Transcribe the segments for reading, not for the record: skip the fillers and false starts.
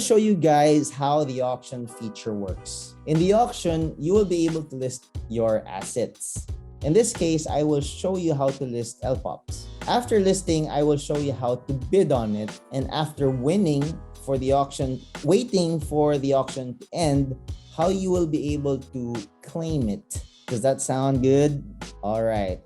show you guys how the auction feature works. In the auction, you will be able to list your assets. In this case, I will show you how to list LPOPs. After listing, I will show you how to bid on it. And after winning for the auction, waiting for the auction to end, how you will be able to claim it. Does that sound good? All right.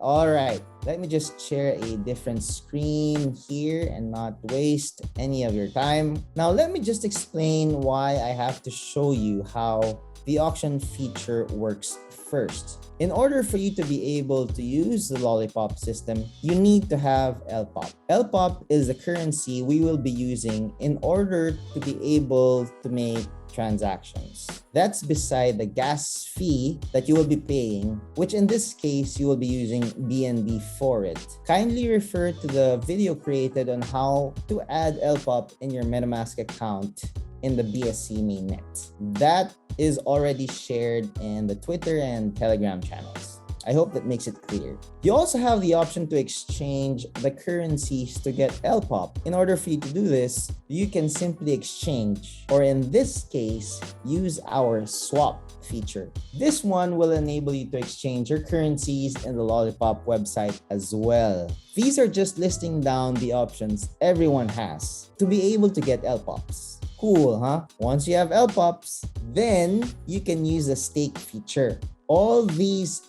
Let me just share a different screen here and not waste any of your time. Now, let me just explain why I have to show you how the auction feature works first. In order for you to be able to use the LOLLIPOP system, you need to have LPOP. LPOP is the currency we will be using in order to be able to make transactions. That's beside the gas fee that you will be paying, which in this case, you will be using BNB for it. Kindly refer to the video created on how to add LPOP in your MetaMask account in the BSC mainnet. That is already shared in the Twitter and Telegram channels. I hope that makes it clear. You also have the option to exchange the currencies to get LPOP. In order for you to do this, you can simply exchange, or in this case, use our swap feature. This one will enable you to exchange your currencies in the LOLLIPOP website as well. These are just listing down the options everyone has to be able to get LPOPs. Cool, huh? Once you have LPOPs, then you can use the stake feature. All these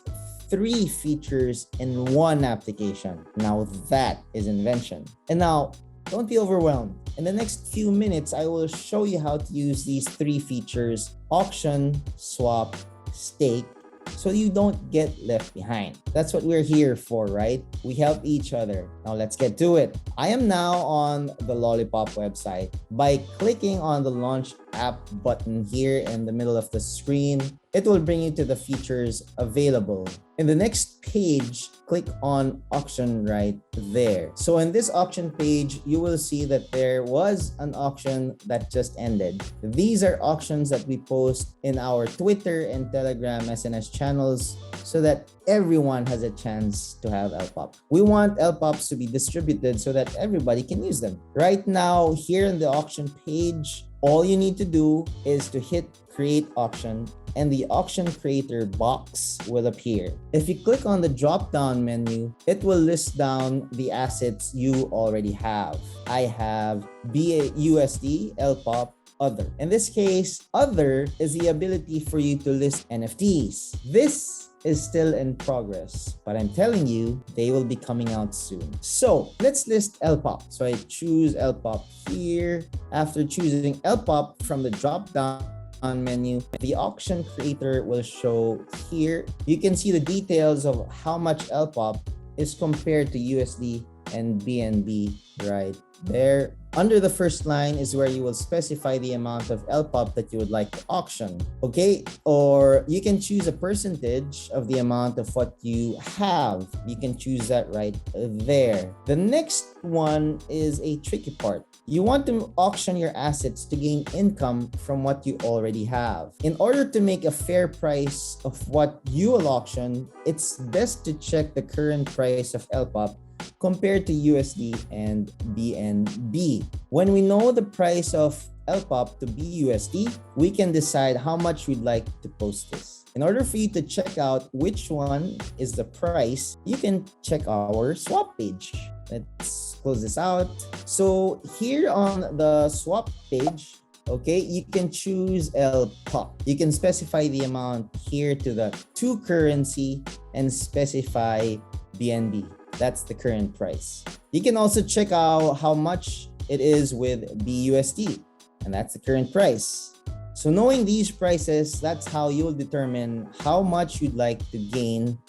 3 features in one application. Now that is invention. And now, don't be overwhelmed. In the next few minutes, I will show you how to use these 3 features: auction, swap, stake, so you don't get left behind. That's what we're here for, right? We help each other. Now let's get to it. I am now on the LOLLIPOP website. By clicking on the launch app button here in the middle of the screen, it will bring you to the features available. In the next page, click on auction right there. So in this auction page, you will see that there was an auction that just ended. These are auctions that we post in our Twitter and Telegram SNS channels so that everyone has a chance to have LPOP. We want LPOPs to be distributed so that everybody can use them. Right now, here in the auction page, all you need to do is to hit create auction and the auction creator box will appear. If you click on the drop-down menu, it will list down the assets you already have. I have BUSD, LPOP, other. In this case, other is the ability for you to list NFTs. This is still in progress, but I'm telling you, they will be coming out soon. So let's list LPOP. So I choose LPOP here. After choosing LPOP from the drop-down menu, the auction creator will show here. You can see the details of how much LPOP is compared to USD and BNB right there. Under the first line is where you will specify the amount of LPOP that you would like to auction, okay? Or you can choose a percentage of the amount of what you have. You can choose that right there. The next one is a tricky part. You want to auction your assets to gain income from what you already have. In order to make a fair price of what you will auction, it's best to check the current price of LPOP compared to USD and BNB. When we know the price of LPOP to BUSD, we can decide how much we'd like to post this. In order for you to check out which one is the price, you can check our swap page. Let's close this out. So here on the swap page, okay, you can choose LPOP. You can specify the amount here to the 2 currency and specify BNB. That's the current price. You can also check out how much it is with BUSD, and that's the current price. So knowing these prices, that's how you'll determine how much you'd like to gain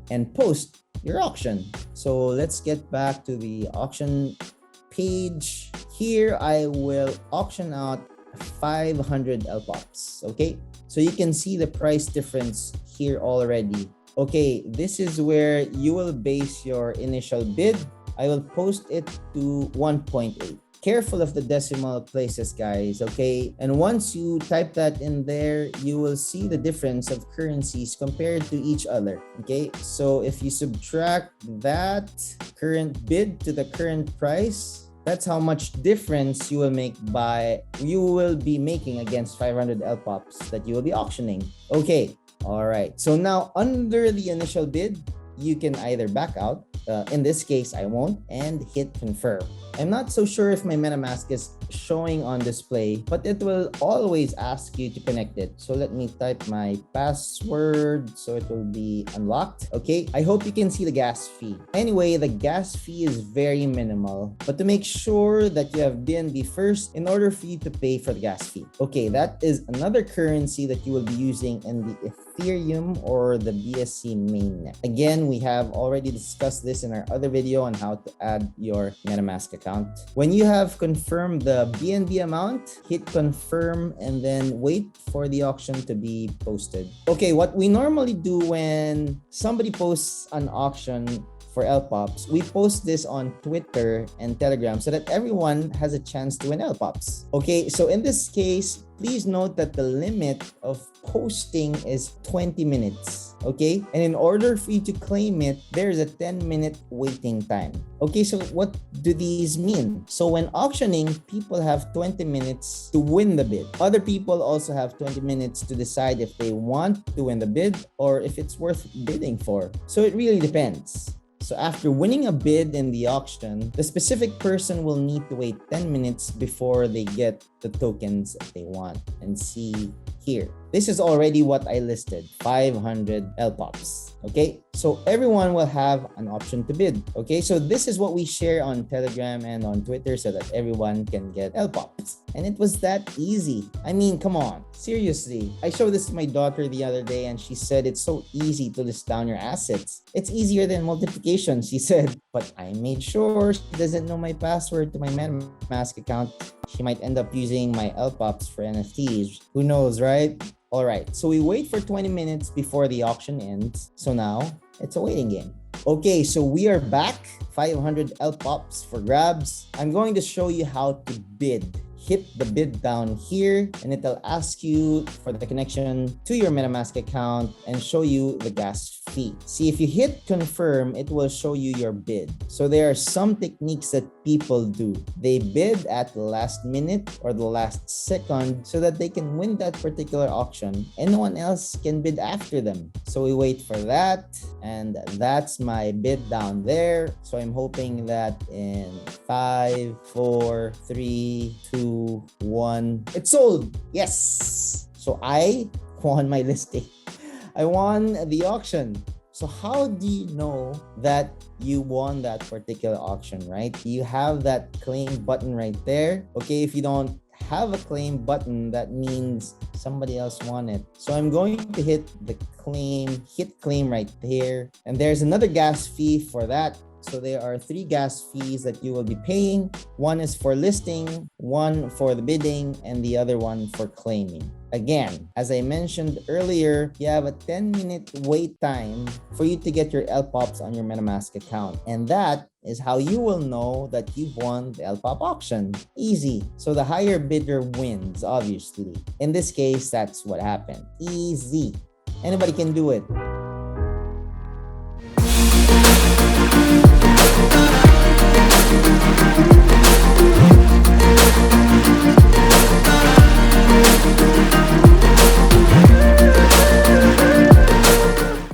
and post your auction. So let's get back to the auction page. Here, I will auction out 500 LPOPs, okay? So you can see the price difference here already. Okay, this is where you will base your initial bid. I will post it to 1.8. Careful of the decimal places, guys, okay? And once you type that in there, you will see the difference of currencies compared to each other, okay? So if you subtract that current bid to the current price, That's how much difference you will be making against 500 LPOPs that you will be auctioning. Okay, all right. So now under the initial bid, you can either back out. In this case, I won't, and hit confirm. I'm not so sure if my MetaMask is showing on display, but it will always ask you to connect it. So let me type my password so it will be unlocked. Okay, I hope you can see the gas fee. Anyway, the gas fee is very minimal, but to make sure that you have BNB first in order for you to pay for the gas fee. Okay, that is another currency that you will be using in the Ethereum or the BSC mainnet. Again, we have already discussed this in our other video on how to add your MetaMask account. When you have confirmed the BNB amount, hit confirm and then wait for the auction to be posted. Okay, what we normally do when somebody posts an auction for LPOPs, we post this on Twitter and Telegram so that everyone has a chance to win LPOPs. Okay, so in this case, please note that the limit of posting is 20 minutes. Okay, and in order for you to claim it, there's a 10-minute waiting time. Okay, so what do these mean? So when auctioning, people have 20 minutes to win the bid. Other people also have 20 minutes to decide if they want to win the bid or if it's worth bidding for. So it really depends. So after winning a bid in the auction, the specific person will need to wait 10 minutes before they get the tokens that they want. And see here, this is already what I listed, 500 LPOPs. Okay, so everyone will have an option to bid. Okay, so this is what we share on Telegram and on Twitter so that everyone can get LPOPs. And it was that easy. I mean, come on, seriously. I showed this to my daughter the other day and she said it's so easy to list down your assets. It's easier than multiplication, she said. But I made sure she doesn't know my password to my MetaMask account. She might end up using my LPOPs for NFTs. Who knows, right? All right, so we wait for 20 minutes before the auction ends. So now it's a waiting game. Okay, so we are back. 500 LPOPs for grabs. I'm going to show you how to bid. Hit the bid down here and it'll ask you for the connection to your MetaMask account and show you the gas fee. See, if you hit confirm, it will show you your bid. So there are some techniques that people do. They bid at the last minute or the last second so that they can win that particular auction and no one else can bid after them. So we wait for that, and that's my bid down there. So I'm hoping that in 5, 4, 3, 2, 1, it's sold. Yes. So I won my listing. I won the auction. So how do you know that you won that particular auction, right? You have that claim button right there. Okay, if you don't have a claim button, that means somebody else won it. So I'm going to hit claim right there. And there's another gas fee for that. So there are 3 gas fees that you will be paying. One is for listing, one for the bidding, and the other one for claiming. Again, as I mentioned earlier, you have a 10-minute wait time for you to get your LPOPs on your MetaMask account. And that is how you will know that you've won the LPOP auction. Easy. So the higher bidder wins, obviously. In this case, that's what happened. Easy. Anybody can do it.